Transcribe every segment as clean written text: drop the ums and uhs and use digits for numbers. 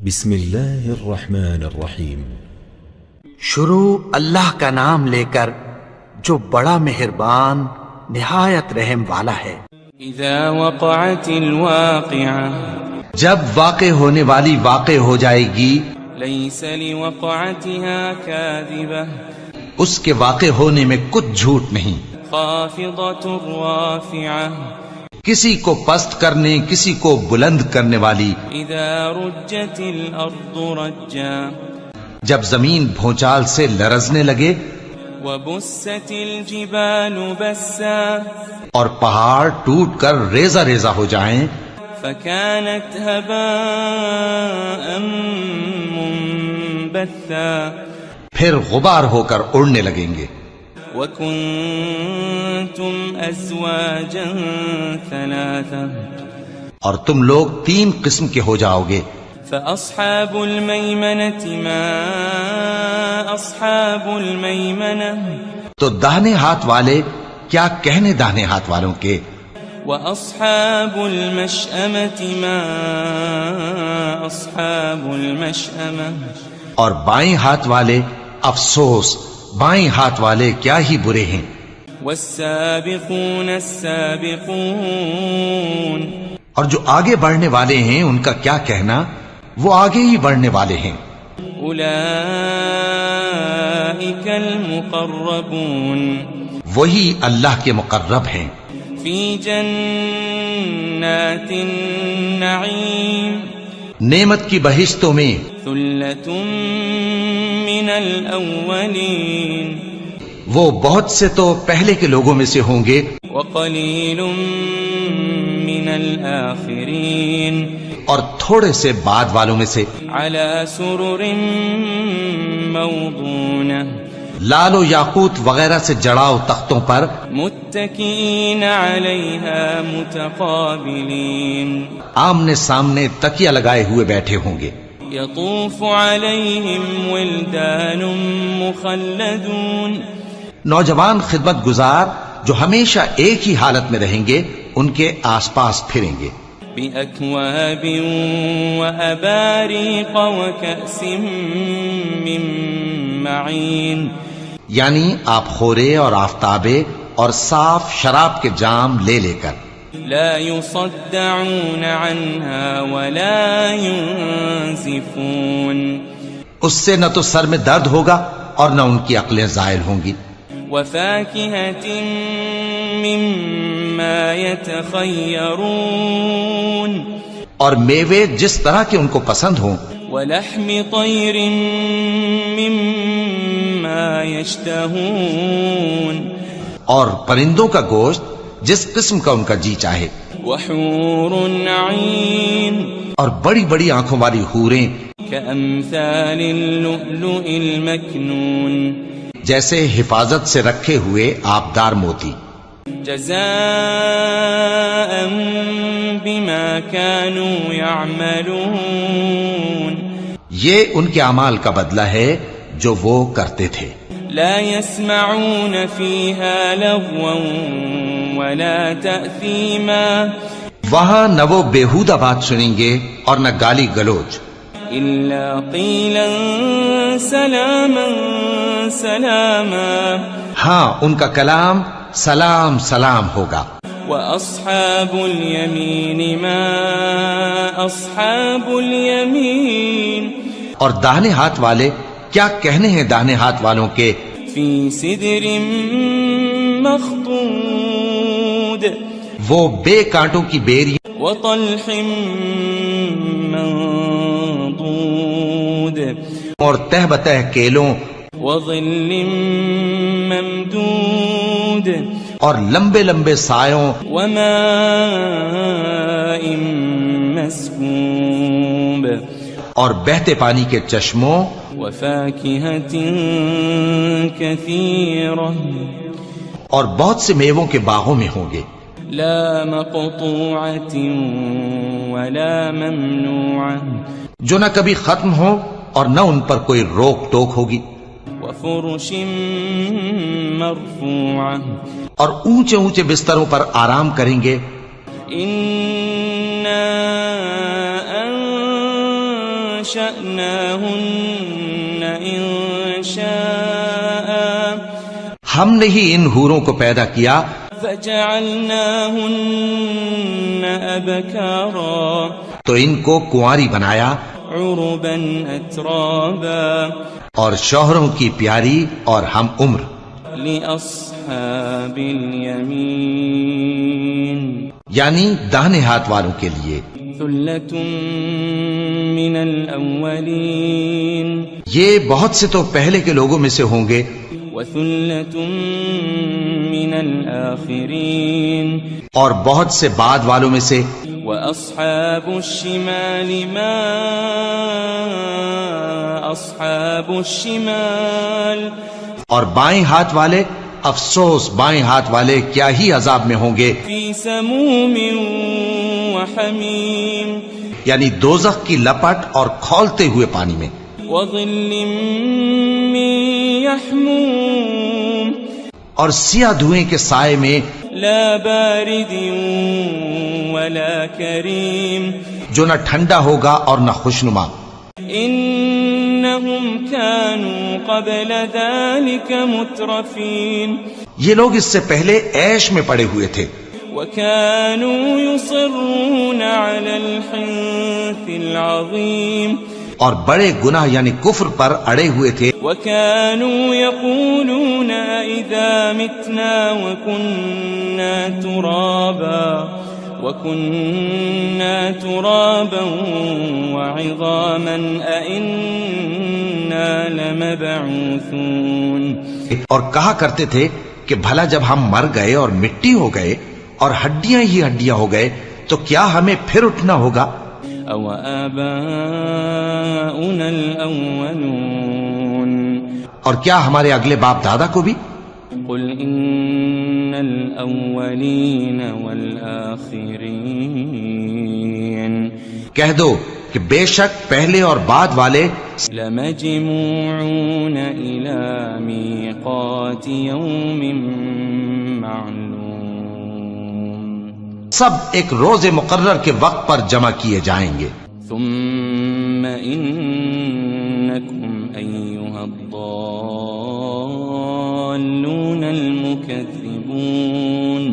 بسم اللہ الرحمن الرحیم۔ شروع اللہ کا نام لے کر جو بڑا مہربان نہایت رحم والا ہے۔ اذا وقعت الواقعہ، جب واقع ہونے والی واقع ہو جائے گی، لیس لوقعتها کاذبہ، اس کے واقع ہونے میں کچھ جھوٹ نہیں، خافضۃ رافعہ، کسی کو پست کرنے کسی کو بلند کرنے والی۔ اذا رجت الارض رجا، جب زمین بھونچال سے لرزنے لگے، وبست الجبال بسا، اور پہاڑ ٹوٹ کر ریزہ ریزہ ہو جائیں، فكانت هباء منبثا، پھر غبار ہو کر اڑنے لگیں گے۔ وكنتم ازواجا ثلاثا، اور تم لوگ 3 قسم کے ہو جاؤ گے۔ فأصحاب المیمنة ما أصحاب الميمنة، تو داہنے ہاتھ والے کیا کہنے داہنے ہاتھ والوں کے، وأصحاب المشأمة ما أصحاب المشأمة، اور بائیں ہاتھ والے افسوس بائیں ہاتھ والے کیا ہی برے ہیں۔ والسابقون السابقون، اور جو آگے بڑھنے والے ہیں ان کا کیا کہنا، وہ آگے ہی بڑھنے والے ہیں۔ أولئك المقربون، وہی اللہ کے مقرب ہیں، في جنات النعيم، نعمت کی بہشتوں میں۔ ثلة من الأولين، وہ بہت سے تو پہلے کے لوگوں میں سے ہوں گے، وقليل من الآخرين، اور تھوڑے سے بعد والوں میں سے۔ على سرر موضونة، لال و یاقوت وغیرہ سے جڑاؤ تختوں پر، متكئين عليها متقابلين، آمنے سامنے تکیہ لگائے ہوئے بیٹھے ہوں گے۔ يطوف عليهم ولدان مخلدون، نوجوان خدمت گزار جو ہمیشہ ایک ہی حالت میں رہیں گے ان کے آس پاس پھریں گے۔ بأكواب وأباريق وكأس من معين، یعنی آپ خورے اور آفتابے اور صاف شراب کے جام لے لے کر۔ لا يصدعون عنها ولا ينزفون، اس سے نہ تو سر میں درد ہوگا اور نہ ان کی عقلیں زائل ہوں گی۔ وفاكهة مما يتخيرون، اور میوے جس طرح کے ان کو پسند ہوں، ولحم طير مما يشتهون، اور پرندوں کا گوشت جس قسم کا ان کا جی چاہے، وحور عين، اور بڑی بڑی آنکھوں والی حوریں كأمثال اللؤلؤ المكنون، جیسے حفاظت سے رکھے ہوئے آبدار موتی۔ جزاء بما كانوا يعملون، یہ ان کے اعمال کا بدلہ ہے جو وہ کرتے تھے۔ لا يسمعون فيها لغوا ولا تأثيما، وہاں نہ وہ بیہودہ بات سنیں گے اور نہ گالی گلوچ، إلا قيلا سلاما سلاما، ہاں ان کا کلام سلام سلام ہوگا۔ وأصحاب اليمين ما أصحاب اليمين، اور داہنے ہاتھ والے کیا کہنے ہیں داہنے ہاتھ والوں کے، في سدر مخضود، وہ بے کانٹوں کی بیری وطلح منضود، اور تہ بتہ کیلوں وظل ممدود، اور لمبے لمبے سایوں، وماء مسكوب، اور بہتے پانی کے چشموں، وفاكهة كثيرة، اور بہت سے میووں کے باغوں میں ہوں گے، لا مقطوعة ولا ممنوعة، جو نہ کبھی ختم ہو اور نہ ان پر کوئی روک ٹوک ہوگی، وفرش مرفوعة، اور اونچے اونچے بستروں پر آرام کریں گے۔ أنشأناهن إنشاء ہم نے ہی ان حوروں کو پیدا کیا فجعلناهن أبكارا تو ان کو کنواری بنایا عربا أترابا اور شوہروں کی پیاری اور ہم عمر. لأصحاب اليمين یعنی داہنے ہاتھ والوں کے لیے. ثلة من الأولين یہ بہت سے تو پہلے کے لوگوں میں سے ہوں گے وثلة من الآخرين اور بہت سے بعد والوں میں سے. وأصحاب الشمال ما أصحاب الشمال اور بائیں ہاتھ والے افسوس بائیں ہاتھ والے کیا ہی عذاب میں ہوں گے. في سموم وحميم یعنی دوزخ کی لپٹ اور کھولتے ہوئے پانی میں. وظل من يحموم اور سیاہ دھوئیں کے سائے میں لا بارد ولا كريم جو نہ ٹھنڈا ہوگا اور نہ خوشنما. إنهم كانوا قبل ذلك مترفين یہ لوگ اس سے پہلے عیش میں پڑے ہوئے تھے وكانوا يصرون على الحنث العظيم اور بڑے گناہ یعنی کفر پر اڑے ہوئے تھے. وكانوا يقولون إذا متنا وكنا ترابا وعظاما أئنا لمبعوثون اور کہا کرتے تھے کہ بھلا جب ہم مر گئے اور مٹی ہو گئے اور ہڈیاں ہی ہڈیاں ہو گئے تو کیا ہمیں پھر اٹھنا ہوگا. أو آباؤنا الأولون اور کیا ہمارے اگلے باپ دادا کو بھی. قل إن الأولين والآخرين کہہ دو کہ بے شک پہلے اور بعد والے لمجموعون إلى ميقات يوم معلوم سب ایک روز مقرر کے وقت پر جمع کیے جائیں گے. ثم إنكم أيها الضالون المكذبون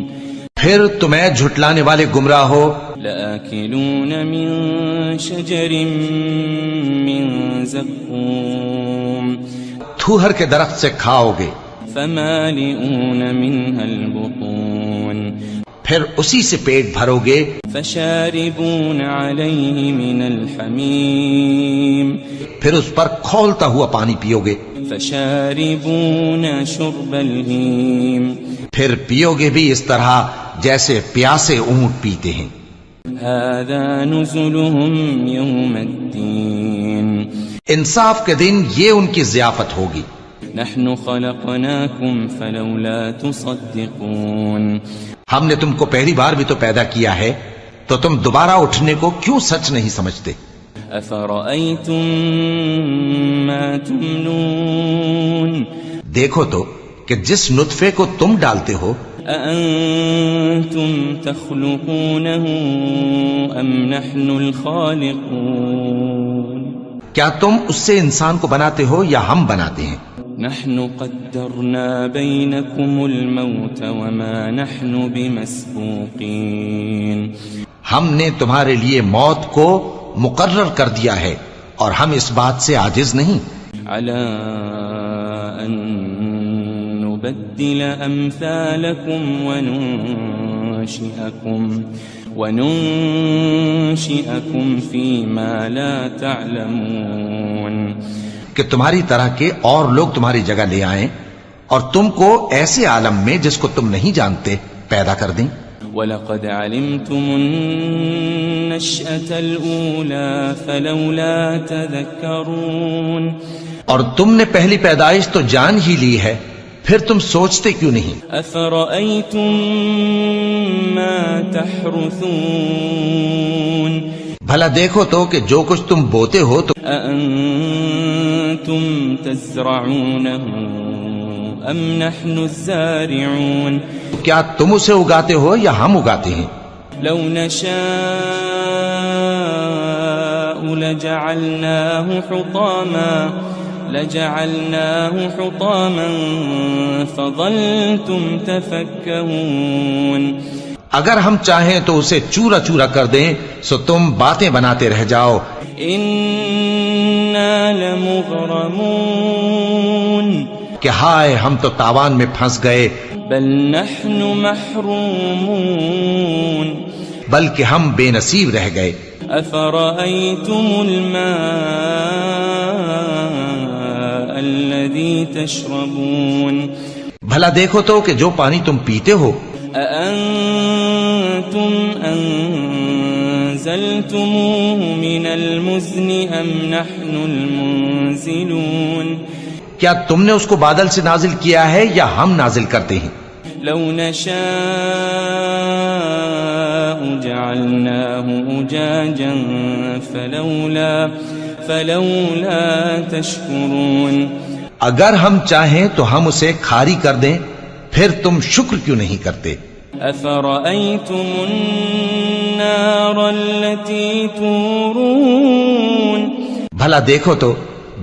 پھر تمہیں جھٹلانے والے گمراہ ہو لآكلون من شجر من زقوم تھوہر کے درخت سے کھاؤ گے فمالئون منها البطون پھر اسی سے پیٹ بھرو گے فشاربون عليه من الحميم پھر اس پر کھولتا ہوا پانی پیو گے فشاربون شرب الهيم پھر پیو گے بھی اس طرح جیسے پیاسے اونٹ پیتے ہیں. هذا نزلهم يوم الدين انصاف کے دن یہ ان کی ضیافت ہوگی. نحن خلقناكم فلولا تصدقون ہم نے تم کو پہلی بار بھی تو پیدا کیا ہے تو تم دوبارہ اٹھنے کو کیوں سچ نہیں سمجھتے. أفرأيتم ما تمنون دیکھو تو کہ جس نطفے کو تم ڈالتے ہو أأنتم تخلقونه أم نحن الخالقون کیا تم اس سے انسان کو بناتے ہو یا ہم بناتے ہیں. نحن قدرنا بينكم الموت وما نحن بمسبوقين ہم نے تمہارے لیے موت کو مقرر کر دیا ہے اور ہم اس بات سے عاجز نہیں. على أن نبدل أمثالكم وننشئكم فيما لا تعلمون کہ تمہاری طرح کے اور لوگ تمہاری جگہ لے آئیں اور تم کو ایسے عالم میں جس کو تم نہیں جانتے پیدا کر دیں. وَلَقَدْ عَلِمْتُمُ النَّشْأَةَ الْأُولَى فَلَوْلَا تَذَكَّرُونَ اور تم نے پہلی پیدائش تو جان ہی لی ہے پھر تم سوچتے کیوں نہیں. أَفَرَأَيْتُم مَّا تَحْرُثُونَ بھلا دیکھو تو کہ جو کچھ تم بوتے ہو تو أَأَنتُمْ تَزْرَعُونَهُ أَمْ نَحْنُ الزَّارِعُونَ کیا تم اسے اگاتے ہو یا ہم اگاتے ہیں. لو نشاء لجعلناه حطاما فظلتم تفكهون. اگر ہم چاہیں تو اسے چورا چورا کر دیں سو تم باتیں بناتے رہ جاؤ. انا لمغرمون. کہ ہائے ہم تو تاوان میں پھنس گئے. بل نحن محرومون. بلکہ ہم بے نصیب رہ گئے. افرأيتم الماء الذي تشربون. بھلا دیکھو تو کہ جو پانی تم پیتے ہو. أأنتم أنزلتموه من المزن أم نحن المنزلون. کیا تم نے اس کو بادل سے نازل کیا ہے یا ہم نازل کرتے ہیں؟ لو نشاء جعلناه أجاجا فلولا تشكرون. اگر ہم چاہیں تو ہم اسے کھاری کر دیں پھر تم شکر کیوں نہیں کرتے؟ أفرأيتم النار التي تورون. بھلا دیکھو تو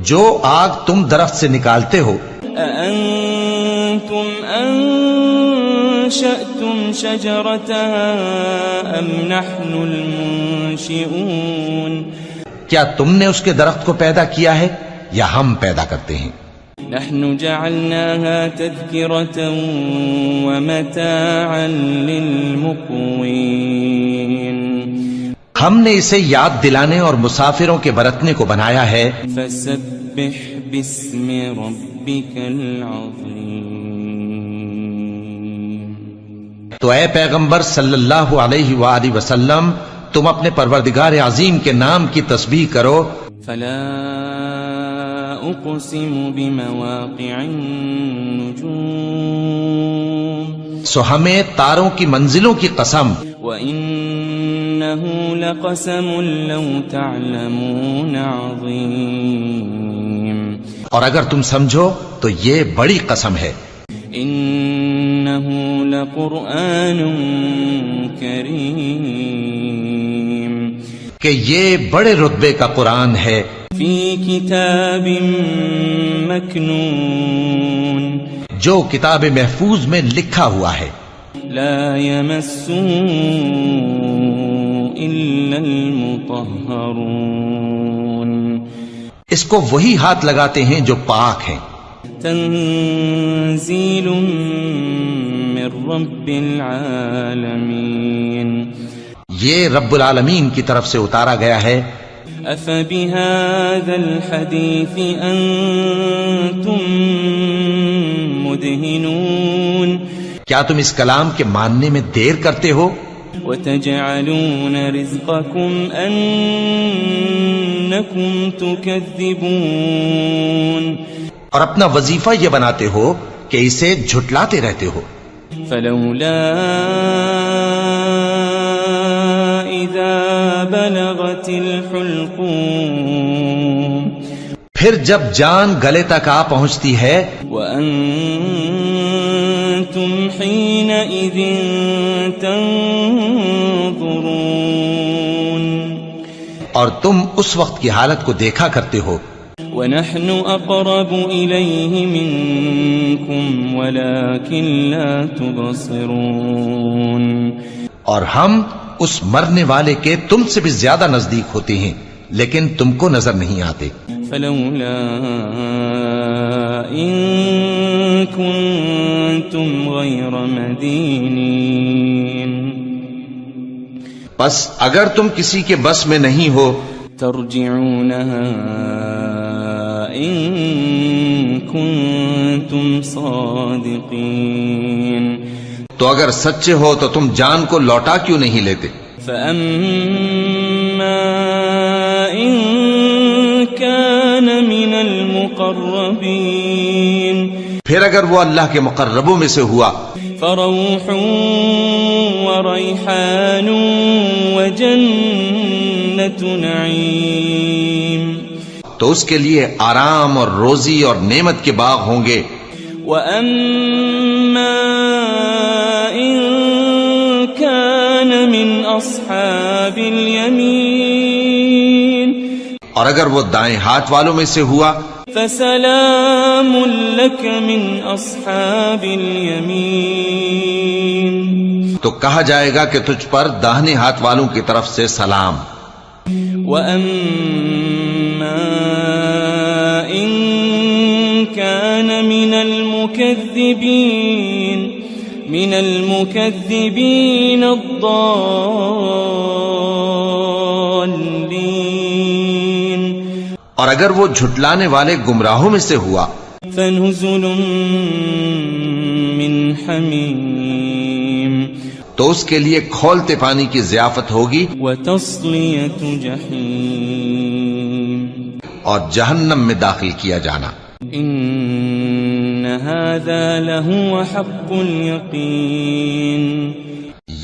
جو آگ تم درخت سے نکالتے ہو. أأنتم أنشأتم شجرتها أم نحن المنشئون. کیا تم نے اس کے درخت کو پیدا کیا ہے یا ہم پیدا کرتے ہیں؟ نحن جعلناها تذكرة ومتاعا للمقوين. ہم نے اسے یاد دلانے اور مسافروں کے برتنے کو بنایا ہے. فسبح باسم ربك العظيم. تو اے پیغمبر صلی اللہ علیہ وآلہ وسلم تم اپنے پروردگار عظیم کے نام کی تسبیح کرو. فلا اقسم بمواقع النجوم. سو ہمیں تاروں کی منزلوں کی قسم. وَإِنَّهُ لَقَسَمٌ لَوْ تَعْلَمُونَ عَظِيمٌ. اور اگر تم سمجھو تو یہ بڑی قسم ہے. إِنَّهُ لَقُرْآنٌ كَرِيمٌ. کہ یہ بڑے رتبے کا قرآن ہے. فِي كِتَابٍ مَكْنُونٍ. جو کتاب محفوظ میں لکھا ہوا ہے. لا يمسه إلا المطهرون. اس کو وہی ہاتھ لگاتے ہیں جو پاک ہیں. تنزيل من رب العالمين. یہ رب العالمین کی طرف سے اتارا گیا ہے. أفبهذا الحديث أنتم مدهنون. کیا تم اس کلام کے ماننے میں دیر کرتے ہو؟ وتجعلون رزقكم أنكم تكذبون. اور اپنا وظیفہ یہ بناتے ہو کہ اسے جھٹلاتے رہتے ہو. فلولا إذا بلغت الحلقوم. پھر جب جان گلے تک آ پہنچتی ہے. وأنتم حينئذ تنظرون. اور تم اس وقت کی حالت کو دیکھا کرتے ہو. ونحن أقرب إليه منكم ولكن لا تبصرون. اور ہم اس مرنے والے کے تم سے بھی زیادہ نزدیک ہوتے ہیں لیکن تم کو نظر نہیں آتے. فلولا إن كنتم غير مدينين. بس اگر تم کسی کے بس میں نہیں ہو ترجعونها إن كنتم صادقين. تو اگر سچے ہو تو تم جان کو لوٹا کیوں نہیں لیتے؟ فأما إن كان من المقربين. پھر اگر وہ اللہ کے مقربوں میں سے ہوا فروح وريحان وجنة نعيم. تو اس کے لیے آرام اور روزی اور نعمت کے باغ ہوں گے. وَأَمَّا إِن كَانَ مِنْ أَصْحَابِ الْيَمِينِ. اور اگر وہ دائیں ہاتھ والوں میں سے ہوا فسلام لك من اصحاب الیمین، تو کہا جائے گا کہ تجھ پر داہنے ہاتھ والوں کی طرف سے سلام. وَأَمَّا إِن كَانَ مِنَ الْمُكَذِّبِينَ الضَّالِّينَ، اور اگر وہ جھٹلانے والے گمراہوں میں سے ہوا فَنُزُلٌ مِّنْ حَمِيمٍ، تو اس کے لیے کھولتے پانی کی ضیافت ہوگی وَتَصْلِيَةُ جَحِيمٍ، اور جہنم میں داخل کیا جانا. إِنَّ هَذَا لَهُوَ حَقُّ الْيَقِينِ،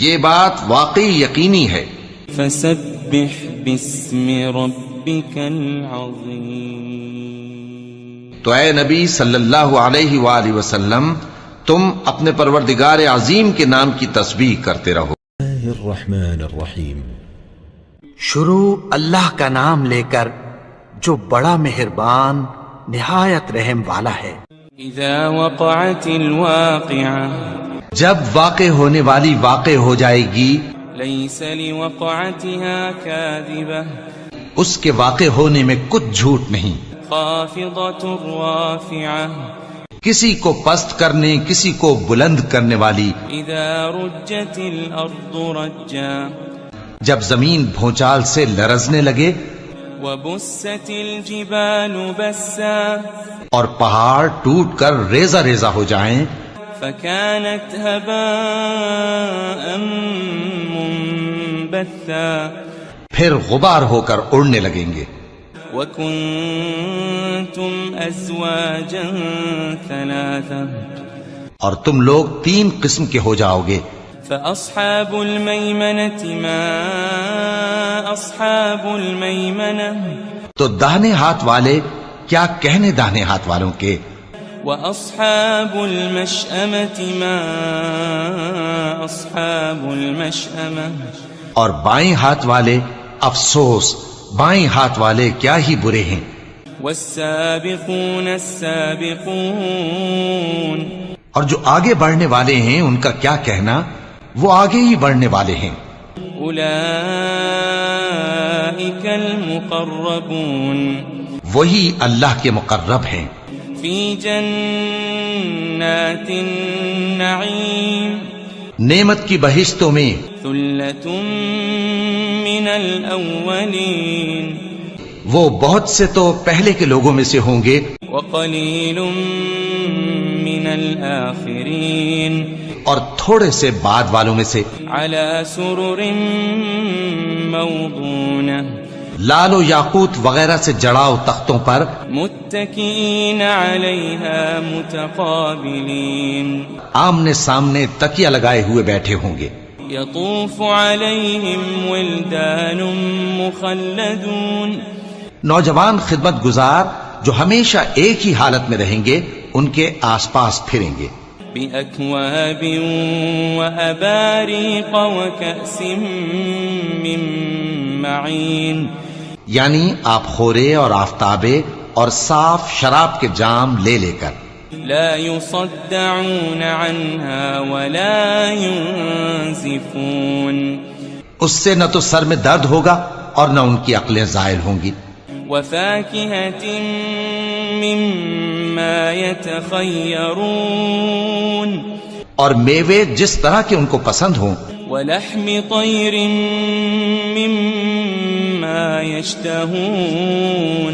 یہ بات واقعی یقینی ہے. فَسَبِّحْ بِاسْمِ رَبِّكَ الْعَظِيمِ، تو اے نبی صلی اللہ علیہ وآلہ وسلم تم اپنے پروردگار عظیم کے نام کی تسبیح کرتے رہو. الرحمن الرحیم. شروع اللہ کا نام لے کر جو بڑا مہربان نہایت رحم والا ہے. اذا وقعت الواقعة، جب واقع ہونے والی واقع ہو جائے گی، ليس لوقعتها كاذبة، اس کے واقع ہونے میں کچھ جھوٹ نہیں. خافضة رافعة، کسی کو پست کرنے کسی کو بلند کرنے والی. اذا رجت الارض رجا، جب زمین بھونچال سے لرزنے لگے، وبست الجبال بسا، اور پہاڑ ٹوٹ کر ریزہ ریزہ ہو جائیں، فكانت هباء منبثا، پھر غبار ہو کر اڑنے لگیں گے. وكنتم ازواجا ثلاثا، اور تم لوگ 3 قسم کے ہو جاؤ گے. فأصحاب الميمنة ما أصحاب الميمنة، تو داہنے ہاتھ والے کیا کہنے داہنے ہاتھ والوں کے. وأصحاب المشأمة ما أصحاب المشأمة، اور بائیں ہاتھ والے افسوس بائیں ہاتھ والے کیا ہی برے ہیں. والسابقون السابقون، اور جو آگے بڑھنے والے ہیں ان کا کیا کہنا، وہ آگے ہی بڑھنے والے ہیں. أولئك المقربون، وہی اللہ کے مقرب ہیں. في جنات النعيم، نعمت کی بہشتوں میں. ثلة من الأولين، وہ بہت سے تو پہلے کے لوگوں میں سے ہوں گے، وقليل من الآخرين، اور تھوڑے سے بعد والوں میں سے. على سرر موضونة، لال و یاقوت وغیرہ سے جڑاؤ تختوں پر. متكئين عليها متقابلين، آمنے سامنے تکیہ لگائے ہوئے بیٹھے ہوں گے. يطوف عليهم ولدان مخلدون، نوجوان خدمت گزار جو ہمیشہ ایک ہی حالت میں رہیں گے ان کے آس پاس پھریں گے. بأكواب وأباريق وكأس من معين، یعنی آپ خورے اور آفتابے اور صاف شراب کے جام لے لے کر. لا يصدعون عنها ولا ينزفون، اس سے نہ تو سر میں درد ہوگا اور نہ ان کی عقلیں زائل ہوں گی. وفاكهة مما يتخيرون، اور میوے جس طرح کے ان کو پسند ہوں. ولحم طير مما يشتهون،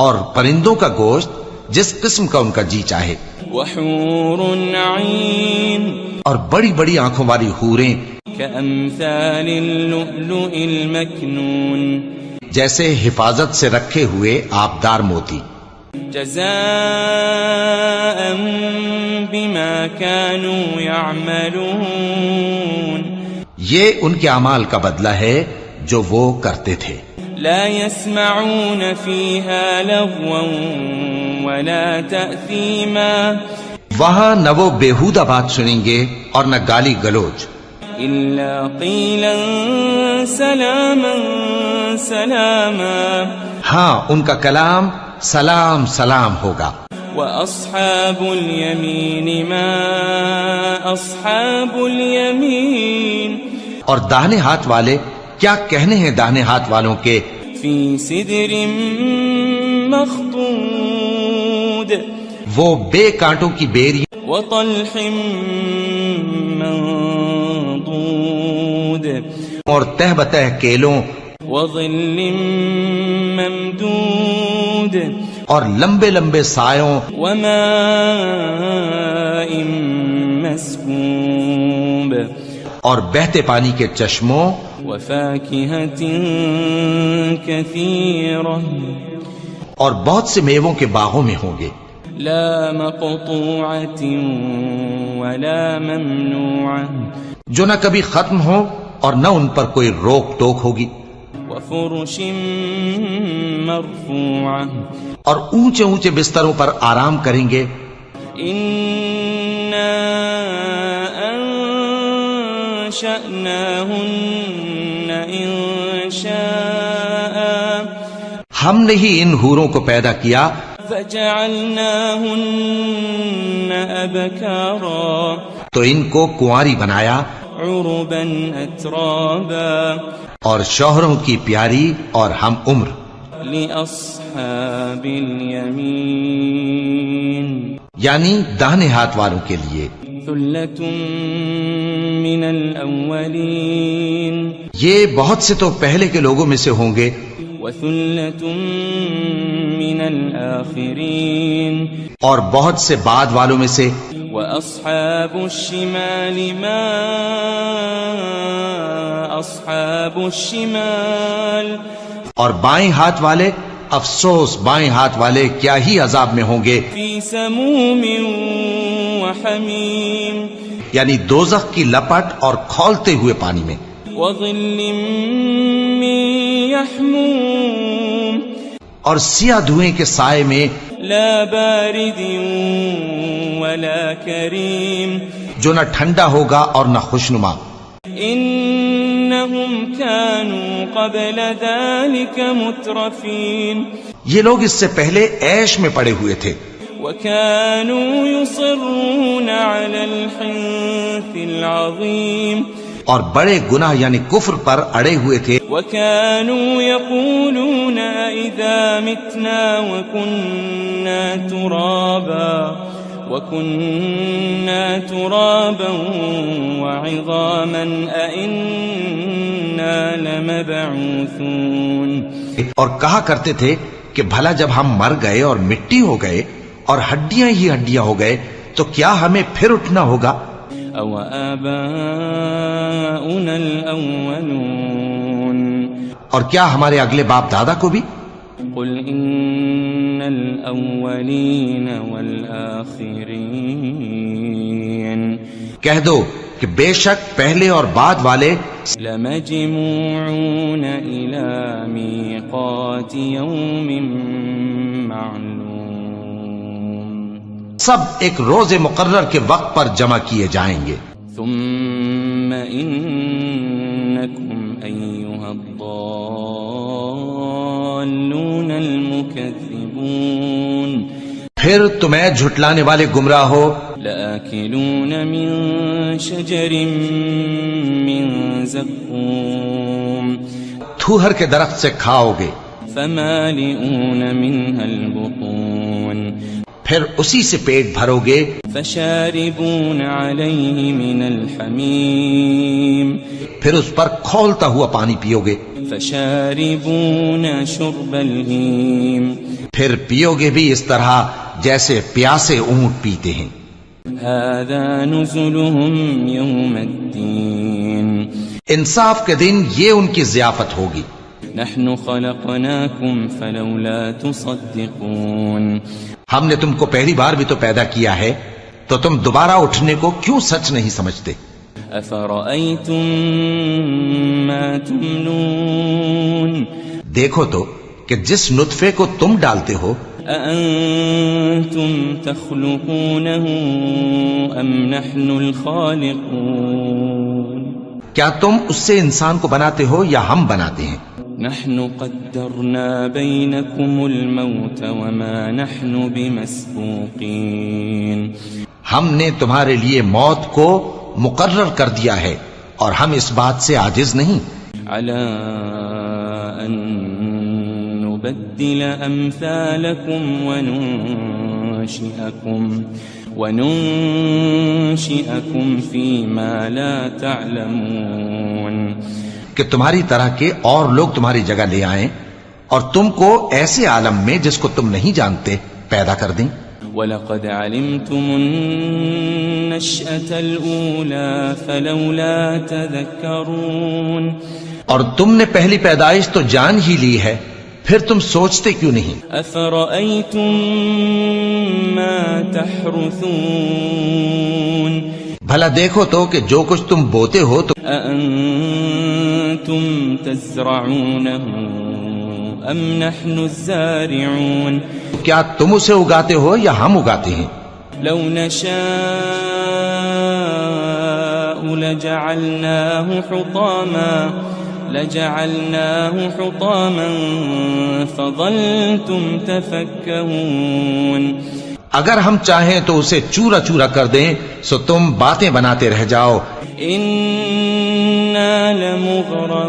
اور پرندوں کا گوشت جس قسم کا ان کا جی چاہے. وحور عين، اور بڑی بڑی آنکھوں والی حوریں كأمثال اللؤلؤ المكنون، جیسے حفاظت سے رکھے ہوئے آبدار موتی. جزاء بما كانوا يعملون، یہ ان کے اعمال کا بدلہ ہے جو وہ کرتے تھے. لا يسمعون فيها لغوا ولا تأثيما، وہاں نہ وہ بیہودہ بات سنیں گے اور نہ گالی گلوچ. إلا قيلا سلاما سلاما، ہاں ان کا کلام سلام سلام ہوگا. وأصحاب اليمين ما أصحاب اليمين اور داہنے ہاتھ والے کیا کہنے ہیں داہنے ہاتھ والوں کے. في سدر مخضود وہ بے کانٹوں کی بیری وطلح منضود اور تہ بتہ کیلوں وظل ممدود اور لمبے لمبے سایوں وماء مسكوب اور بہتے پانی کے چشموں وفاكهة كثيرة اور بہت سے میووں کے باغوں میں ہوں گے. لا مقطوعة ولا ممنوعة جو نہ کبھی ختم ہو اور نہ ان پر کوئی روک ٹوک ہوگی. وفرش مرفوعة اور اونچے اونچے بستروں پر آرام کریں گے. إنا أنشأناهن إنشاء ہم نے ہی ان حوروں کو پیدا کیا فجعلناهن أبكارا تو ان کو کنواری بنایا عربا أترابا اور شوہروں کی پیاری اور ہم عمر. لأصحاب اليمين یعنی داہنے ہاتھ والوں کے لیے. ثلة من الأولين یہ بہت سے تو پہلے کے لوگوں میں سے ہوں گے وثلة من الآخرين اور بہت سے بعد والوں میں سے. وأصحاب الشمال ما أصحاب الشمال اور بائیں ہاتھ والے افسوس بائیں ہاتھ والے کیا ہی عذاب میں ہوں گے. في سموم وحميم یعنی دوزخ کی لپٹ اور کھولتے ہوئے پانی میں. وظل من يحموم اور سیاہ دھوئیں کے سائے میں لا بارد ولا كريم جو نہ ٹھنڈا ہوگا اور نہ خوشنما. إنهم كانوا قبل ذلك مترفين یہ لوگ اس سے پہلے عیش میں پڑے ہوئے تھے وكانوا يصرون على الحنث العظيم اور بڑے گناہ یعنی کفر پر اڑے ہوئے تھے. وكانوا يقولون إذا متنا وكنا ترابا وعظاما أئنا لمبعوثون اور کہا کرتے تھے کہ بھلا جب ہم مر گئے اور مٹی ہو گئے اور ہڈیاں ہی ہڈیاں ہو گئے تو کیا ہمیں پھر اٹھنا ہوگا. أو آباؤنا الأولون اور کیا ہمارے اگلے باپ دادا کو بھی. قل إن الأولين والآخرين کہہ دو کہ بے شک پہلے اور بعد والے لمجموعون إلى ميقات يوم معلوم سب ایک روز مقرر کے وقت پر جمع کیے جائیں گے. ثم إنكم أيها الضالون المكذبون پھر تمہیں جھٹلانے والے گمراہ ہو لآكلون من شجر من زقوم تھوہر کے درخت سے کھاؤ گے فمالئون منها البطون پھر اسی سے پیٹ بھرو گے فشاربون عليه من الحميم پھر اس پر کھولتا ہوا پانی پیو گے فشاربون شرب الهيم پھر پیو گے بھی اس طرح جیسے پیاسے اونٹ پیتے ہیں. هذا نزلهم يوم الدين انصاف کے دن یہ ان کی ضیافت ہوگی. نحن خلقناكم فلولا تصدقون ہم نے تم کو پہلی بار بھی تو پیدا کیا ہے تو تم دوبارہ اٹھنے کو کیوں سچ نہیں سمجھتے. أفرأيتم ما تمنون دیکھو تو کہ جس نطفے کو تم ڈالتے ہو أأنتم تخلقونه أم نحن الخالقون کیا تم اس سے انسان کو بناتے ہو یا ہم بناتے ہیں. نحن قدرنا بينكم الموت وما نحن بمسبوقين ہم نے تمہارے لیے موت کو مقرر کر دیا ہے اور ہم اس بات سے عاجز نہیں على أن نبدل أمثالكم وننشئكم فيما لا تعلمون کہ تمہاری طرح کے اور لوگ تمہاری جگہ لے آئیں اور تم کو ایسے عالم میں جس کو تم نہیں جانتے پیدا کر دیں وَلَقَدْ عَلِمْتُمُ النَّشْأَةَ الْأُولَى فَلَوْلَا تَذَكَّرُونَ اور تم نے پہلی پیدائش تو جان ہی لی ہے پھر تم سوچتے کیوں نہیں أَفَرَأَيْتُم مَّا تَحْرُثُونَ بھلا دیکھو تو کہ جو کچھ تم بوتے ہو تو أَأَنتُمْ تَزْرَعُونَهُ أَمْ نَحْنُ الزَّارِعُونَ کیا تم اسے اگاتے ہو یا ہم اگاتے ہیں لو نشاء لجعلناه حطاما فظلتم تفكهون اگر ہم چاہیں تو اسے چورا چورا کر دیں سو تم باتیں بناتے رہ جاؤ إنا لمغرمون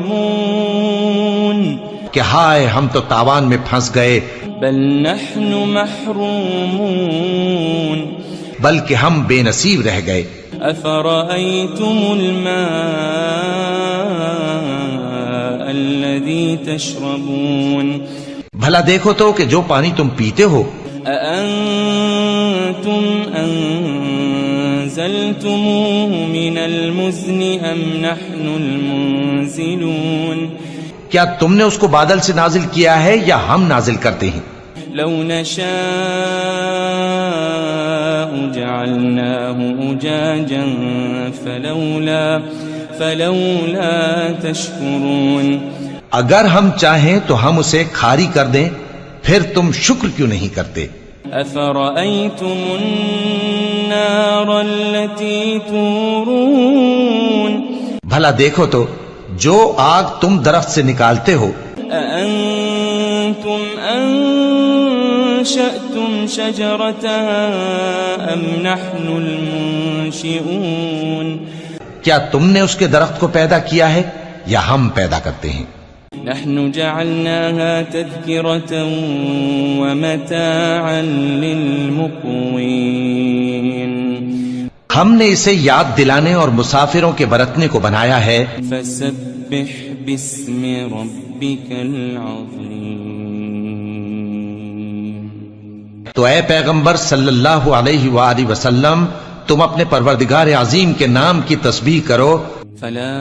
کہ ہائے ہم تو تاوان میں پھنس گئے بل نحن محرومون بلکہ ہم بے نصیب رہ گئے أفرأيتم الماء الذي تشربون بھلا دیکھو تو کہ جو پانی تم پیتے ہو أأنتم أنزلتموه من المزن أم نحن المنزلون کیا تم نے اس کو بادل سے نازل کیا ہے یا ہم نازل کرتے ہیں لو نشاء جعلناه أجاجا فلولا تشكرون اگر ہم چاہیں تو ہم اسے کھاری کر دیں پھر تم شکر کیوں نہیں کرتے أفرأيتم النار التي تورون بھلا دیکھو تو جو آگ تم درخت سے نکالتے ہو أأنتم أنشأتم شجرتها أم نحن المنشئون کیا تم نے اس کے درخت کو پیدا کیا ہے یا ہم پیدا کرتے ہیں نحن جعلناها تذكرة ومتاعا للمقوين ہم نے اسے یاد دلانے اور مسافروں کے برتنے کو بنایا ہے فسبح باسم ربك العظيم تو اے پیغمبر صلی اللہ علیہ وآلہ وسلم تم اپنے پروردگار عظیم کے نام کی تسبیح کرو فلا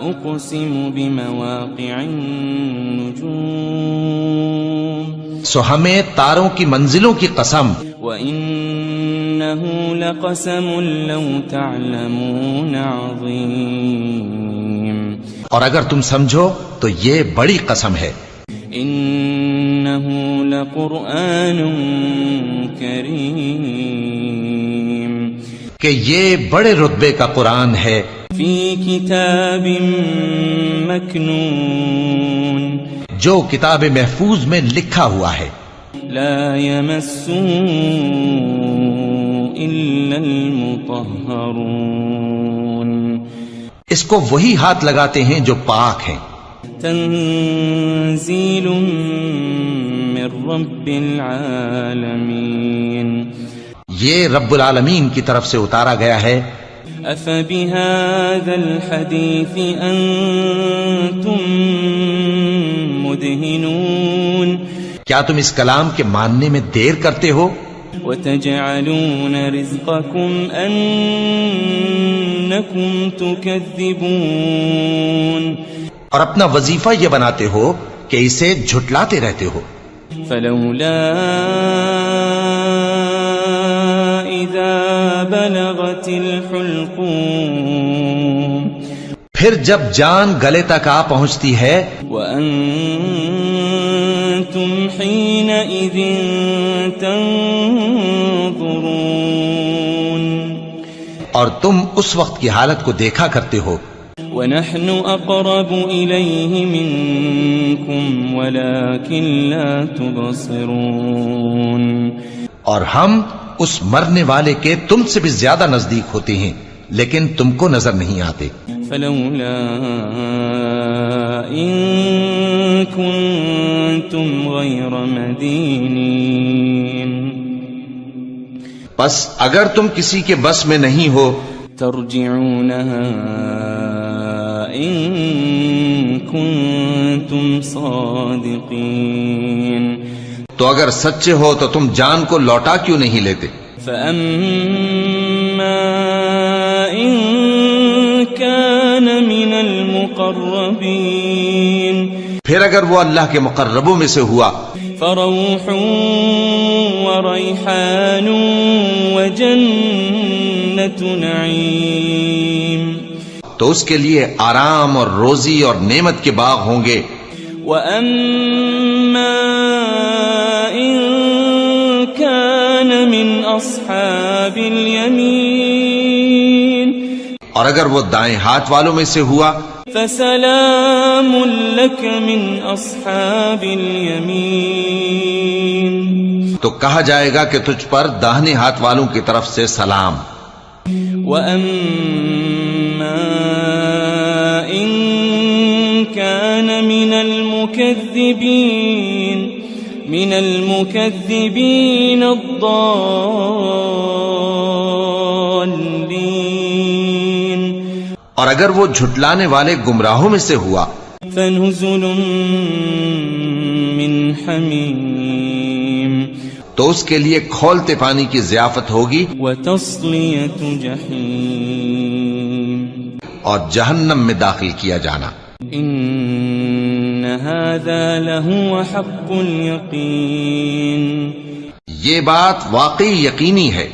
أقسم بمواقع النجوم سو ہمیں تاروں کی منزلوں کی قسم وإنه لقسم لو تعلمون عظيم اور اگر تم سمجھو تو یہ بڑی قسم ہے إنه لقرآن كريم کہ یہ بڑے رتبے کا قرآن ہے في كتاب مكنون جو کتاب محفوظ میں لکھا ہوا ہے لا يمسه إلا المطهرون اس کو وہی ہاتھ لگاتے ہیں جو پاک ہیں تنزيل من رب العالمين یہ رب العالمین کی طرف سے اتارا گیا ہے أفبهذا الحديث أنتم مدهنون کیا تم اس کلام کے ماننے میں دیر کرتے ہو وتجعلون رزقكم أنكم تكذبون اور اپنا وظیفہ یہ بناتے ہو کہ اسے جھٹلاتے رہتے ہو فلولا إذا بلغت الحلقوم پھر جب جان گلے تک آ پہنچتی ہے وأنتم حينئذ تنظرون اور تم اس وقت کی حالت کو دیکھا کرتے ہو ونحن أقرب إليه منكم ولكن لا تبصرون. اور ہم اس مرنے والے کے تم سے بھی زیادہ نزدیک ہوتے ہیں لیکن تم کو نظر نہیں آتے. فلولا إن كنتم غير مدينين. پس اگر تم کسی کے بس میں نہیں ہو ترجعونها إن كنتم صادقين. تو اگر سچے ہو تو تم جان کو لوٹا کیوں نہیں لیتے؟ فأما إن كان من المقربين. پھر اگر وہ اللہ کے مقربوں میں سے ہوا فروح وريحان وجنة نعيم. تو اس کے لیے آرام اور روزی اور نعمت کے باغ ہوں گے. وأما إن كان من أصحاب اليمين. اور اگر وہ دائیں ہاتھ والوں میں سے ہوا فسلام لك من أصحاب اليمين. تو کہا جائے گا کہ تجھ پر داہنے ہاتھ والوں کی طرف سے سلام. وأما إن كان من المكذبين الضالين. اور اگر وہ جھٹلانے والے گمراہوں میں سے ہوا فنزل من حمیم. تو اس کے لیے کھولتے پانی کی ضیافت ہوگی وتصلیۃ جحیم. اور جہنم میں داخل کیا جانا. ان هذا لهو حق اليقین. یہ بات واقعی یقینی ہے.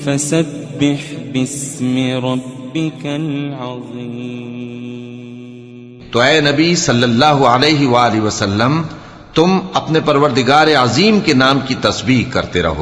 فسبح باسم ربک العظیم. تو اے نبی صلی اللہ علیہ وآلہ وسلم تم اپنے پروردگار عظیم کے نام کی تسبیح کرتے رہو.